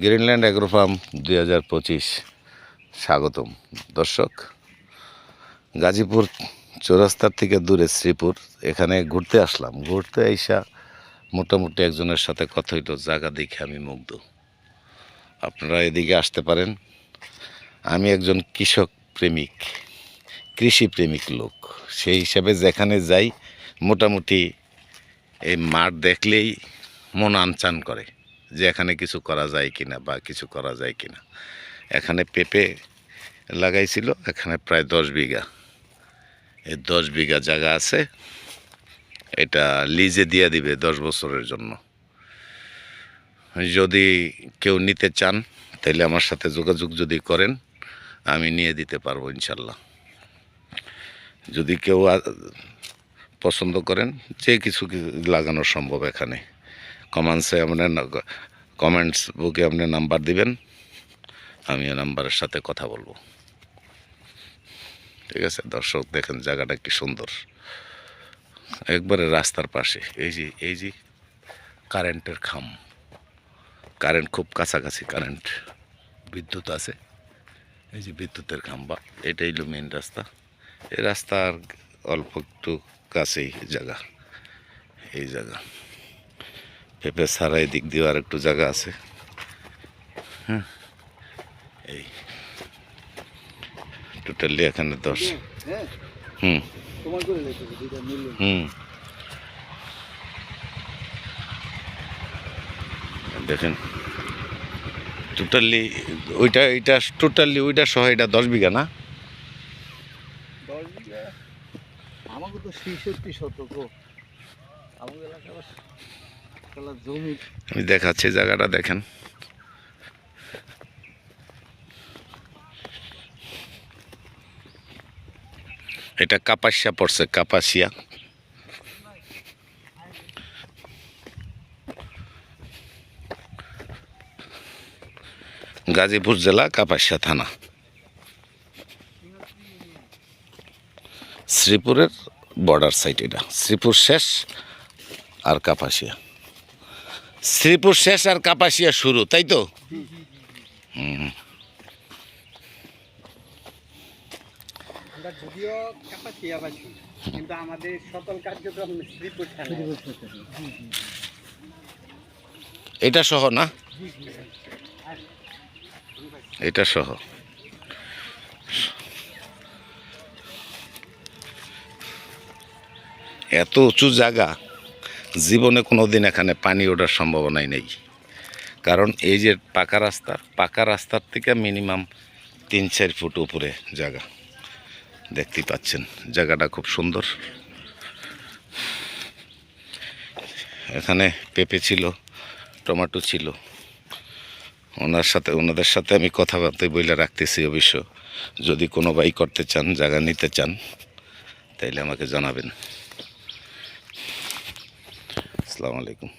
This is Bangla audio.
গ্রিনল্যান্ড অ্যাগ্রো ফার্ম 2025 স্বাগতম দর্শক। গাজীপুর চৌরাস্তার থেকে দূরে শ্রীপুর, এখানে ঘুরতে আসলাম। ঘুরতে আইসা মোটামুটি একজনের সাথে কথা হইল, জায়গা দেখে আমি মুগ্ধ। আপনারা এদিকে আসতে পারেন। আমি একজন কৃষক প্রেমিক, কৃষি প্রেমিক লোক। সেই হিসাবে যেখানে যাই মোটামুটি এই মাঠ দেখলেই মন আনচান করে যে এখানে কিছু করা যায় কিনা বা কিছু করা যায় কিনা। এখানে পেঁপে লাগাইছিল, এখানে প্রায় 10 বিঘা। এই 10 বিঘা জায়গা আছে, এটা লিজে দিয়ে দিবে 10 বছরের জন্য। যদি কেউ নিতে চান তাহলে আমার সাথে যোগাযোগ যদি করেন, আমি নিয়ে দিতে পারবো ইনশাল্লাহ। যদি কেউ পছন্দ করেন, যে কিছু লাগানো সম্ভব এখানে। কমেন্টস বুকে আপনি নাম্বার দিবেন, আমি এই নাম্বারের সাথে কথা বলবো। ঠিক আছে দর্শক, দেখেন জায়গাটা কি সুন্দর, একবারে রাস্তার পাশে। এই যে কারেন্টের খাম, কারেন্ট খুব কাছাকাছি, কারেন্ট বিদ্যুৎ আছে। এই যে বিদ্যুতের খাম্বা, এটাই হলো মেন রাস্তা। এই রাস্তার অল্প একটু কাছেই জায়গা, এই জায়গা। পেঁপে ছাড়া এদিক দিয়ে আর একটু জায়গা আছে। হ্যাঁ, এই টোটালি এখানে 10। দেখেন টোটালি এটা টোটালি ওইটা সহ এটা 10 বিঘা না? 10 বিঘা আমাকে তো 66 শতক আমাদের এলাকার জমি। আমি দেখাচ্ছি জায়গাটা, দেখেন। এটা কাপাসিয়া পড়ছে, কাপাসিয়া। গাজীপুর জেলা, কাপাসিয়া থানা। শ্রীপুরের বর্ডার সাইড এটা। শ্রীপুর শেষ আর কাপাসিয়া, শ্রীপুর শেষ আর কাপাসিয়া শুরু, তাই তো? যদিও কাপাসিয়াবাসী, কিন্তু আমাদের সকল কার্যক্রম শ্রীপুর থানায়। এটা সহ না? এটা সহ। এত উঁচু জায়গা, জীবনে কোনো দিন এখানে পানি ওঠার সম্ভাবনাই নেই। কারণ এই যে পাকা রাস্তার থেকে মিনিমাম 3-4 ফুট উপরে জায়গা। দেখতেই পাচ্ছেন জায়গাটা খুব সুন্দর। এখানে পেঁপে ছিল, টমেটো ছিল। ওনাদের সাথে আমি কথাবার্তা বলে রাখতেছি। অবশ্য যদি কোনো ভাই করতে চান, জায়গা নিতে চান, তাইলে আমাকে জানাবেন। আসসালামু আলাইকুম।